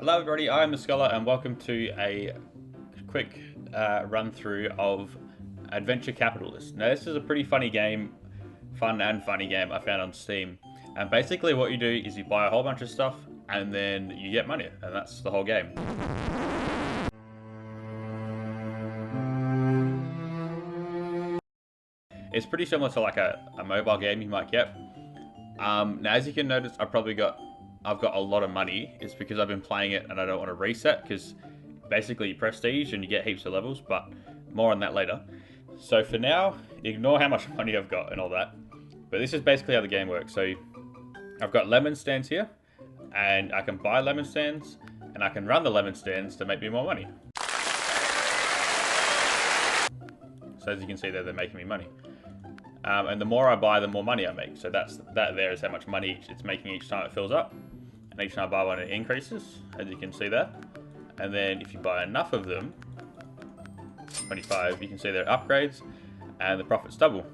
Hello everybody, I'm the Scholar and welcome to a quick run through of Adventure Capitalist. Now this is a pretty funny game, fun and funny game I found on Steam. And basically what you do is you buy a whole bunch of stuff and then you get money, and that's the whole game. It's pretty similar to like a mobile game you might get. Now as you can notice, I've got a lot of money. It's because I've been playing it and I don't want to reset, because basically you prestige and you get heaps of levels, but more on that later. So for now, ignore how much money I've got and all that. But this is basically how the game works. So I've got lemon stands here, and I can buy lemon stands, and I can run the lemon stands to make me more money. So as you can see there, they're making me money. And the more I buy, the more money I make. So that there is how much money it's making each time it fills up. And each time I buy one, it increases, as you can see there. And then if you buy enough of them, 25, you can see there are upgrades, and the profits double.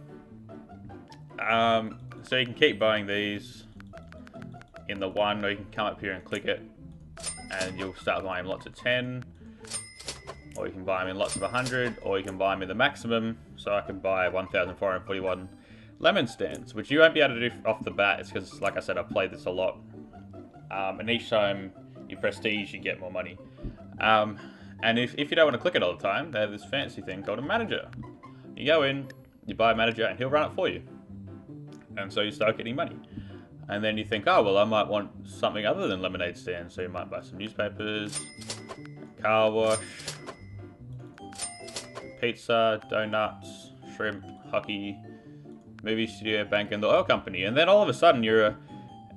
So you can keep buying these in the one, or you can come up here and click it, and you'll start buying lots of 10. Or you can buy them in lots of 100, or you can buy them in the maximum. So I can buy 1,441 lemon stands, which you won't be able to do off the bat. It's because, like I said, I've played this a lot. And each time you prestige, you get more money. And if you don't want to click it all the time, they have this fancy thing called a manager. You go in, you buy a manager, and he'll run it for you. And so you start getting money. And then you think, oh, well, I might want something other than lemonade stands. So you might buy some newspapers, car wash, pizza, donuts, shrimp, hockey, movie studio, bank, and the oil company. And then all of a sudden you're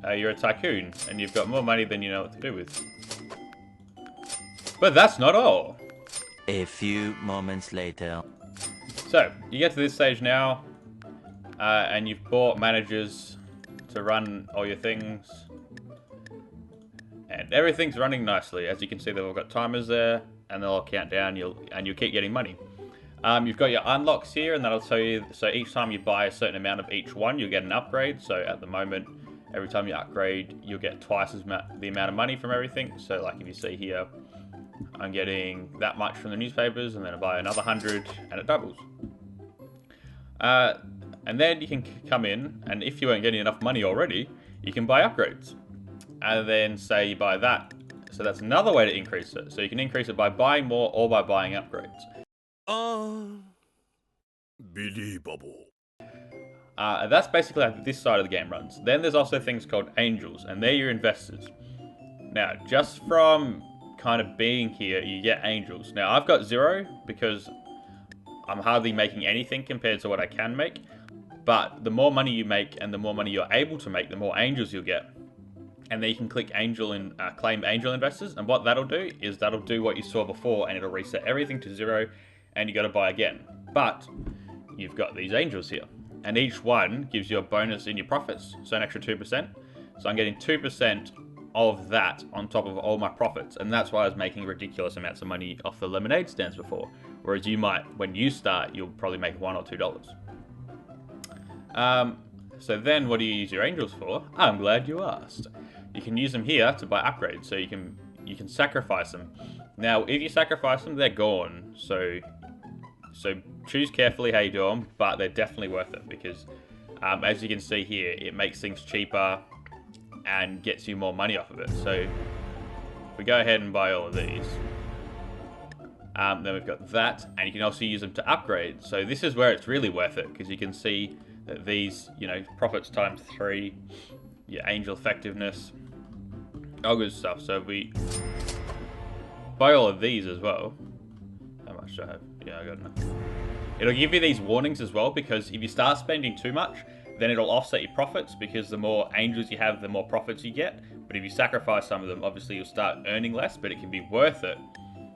a tycoon, and you've got more money than you know what to do with. But that's not all. A few moments later. So you get to this stage now, and you've bought managers to run all your things, and everything's running nicely. As you can see, they've all got timers there, and they'll all count down. You'll keep getting money. You've got your unlocks here, and that'll tell you, so each time you buy a certain amount of each one, you'll get an upgrade. So at the moment, every time you upgrade, you'll get twice the amount of money from everything. So like if you see here, I'm getting that much from the newspapers, and then I buy another 100, and it doubles. And then you can come in, and if you weren't getting enough money already, you can buy upgrades. And then say you buy that. So that's another way to increase it. So you can increase it by buying more or by buying upgrades. Unbelievable. And that's basically how this side of the game runs. Then there's also things called angels, and they're your investors. Now, just from kind of being here, you get angels. Now, I've got 0 because I'm hardly making anything compared to what I can make. But the more money you make and the more money you're able to make, the more angels you'll get. And then you can click angel and claim angel investors. And what that'll do is that'll do what you saw before, and it'll reset everything to 0, and you got to buy again. But you've got these angels here, and each one gives you a bonus in your profits, so an extra 2%. So I'm getting 2% of that on top of all my profits, and that's why I was making ridiculous amounts of money off the lemonade stands before. Whereas you might, when you start, you'll probably make $1 or $2. So then what do you use your angels for? I'm glad you asked. You can use them here to buy upgrades, so you can sacrifice them. Now, if you sacrifice them, they're gone. So choose carefully how you do them, but they're definitely worth it because, as you can see here, it makes things cheaper and gets you more money off of it. So if we go ahead and buy all of these, then we've got that, and you can also use them to upgrade. So this is where it's really worth it, because you can see that these, profits times 3, your angel effectiveness, all good stuff. So if we buy all of these as well, how much do I have? Yeah, I got enough. It'll give you these warnings as well, because if you start spending too much, then it'll offset your profits, because the more angels you have, the more profits you get. But if you sacrifice some of them, obviously you'll start earning less, but it can be worth it,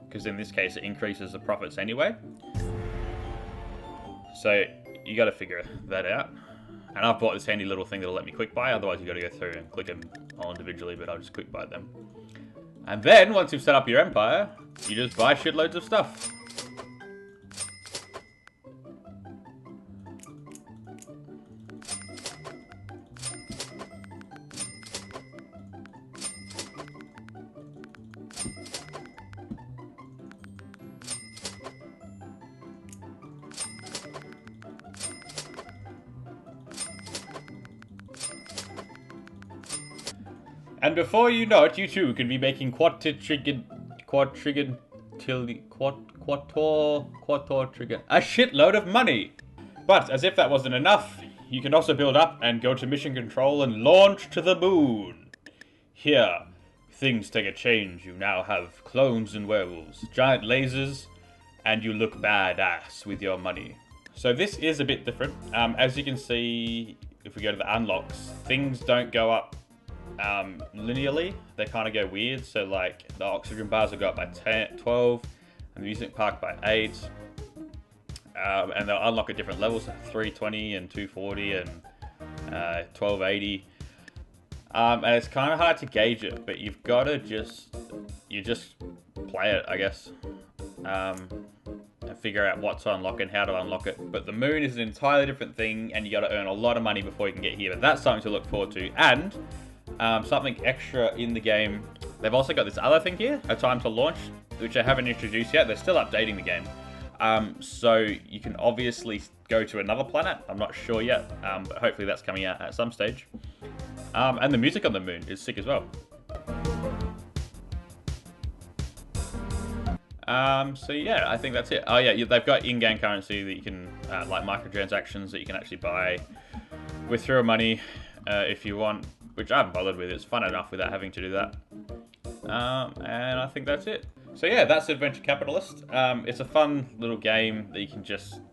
because in this case it increases the profits anyway. So you got to figure that out. And I've bought this handy little thing that'll let me quick buy, otherwise you got to go through and click them all individually, but I'll just quick buy them. And then once you've set up your empire, you just buy shitloads of stuff. And before you know it, you too can be making quator trigger a shitload of money. But as if that wasn't enough, you can also build up and go to mission control and launch to the moon. Here, things take a change. You now have clones and werewolves, giant lasers, and you look badass with your money. So this is a bit different. As you can see, if we go to the unlocks, things don't go up linearly. They kind of go weird. So like the oxygen bars will go up by 12, and the music park by 8. And they'll unlock at different levels, 320 and 240 and 1280. And it's kind of hard to gauge it, but you've got to just play it, I guess, and figure out what to unlock and how to unlock it. But the moon is an entirely different thing, and you got to earn a lot of money before you can get here. But that's something to look forward to. And something extra in the game, they've also got this other thing here, a time to launch, which I haven't introduced yet. They're still updating the game. So you can obviously go to another planet. I'm not sure yet, but hopefully that's coming out at some stage. And the music on the moon is sick as well. So yeah, I think that's it. Oh yeah, they've got in-game currency that you can, like microtransactions that you can actually buy with your money if you want, which I haven't bothered with. It's fun enough without having to do that. And I think that's it. So yeah, that's Adventure Capitalist. It's a fun little game that you can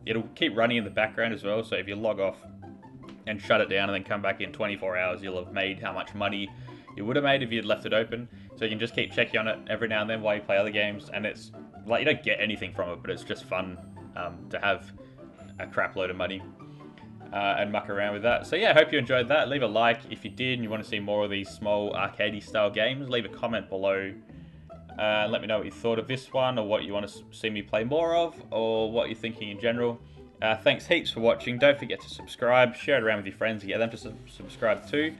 it'll keep running in the background as well. So if you log off and shut it down and then come back in 24 hours, you'll have made how much money you would have made if you'd left it open. So you can just keep checking on it every now and then while you play other games. And it's like, you don't get anything from it, but it's just fun to have a crap load of money and muck around with that. So yeah, I hope you enjoyed that. Leave a like if you did and you want to see more of these small arcadey style games. Leave a comment below. Let me know what you thought of this one, or what you want to see me play more of, or what you're thinking in general. Thanks heaps for watching. Don't forget to subscribe, share it around with your friends, and get them to subscribe too.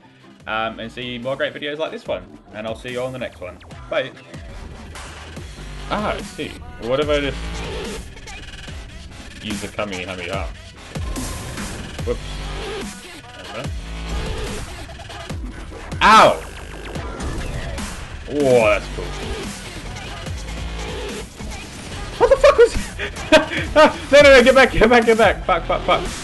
And see more great videos like this one. And I'll see you all in the next one. Bye. I see. What if I just use the Kamehameha? Whoops. Ow! Whoa, that's cool. What the fuck was... No, get back. Fuck.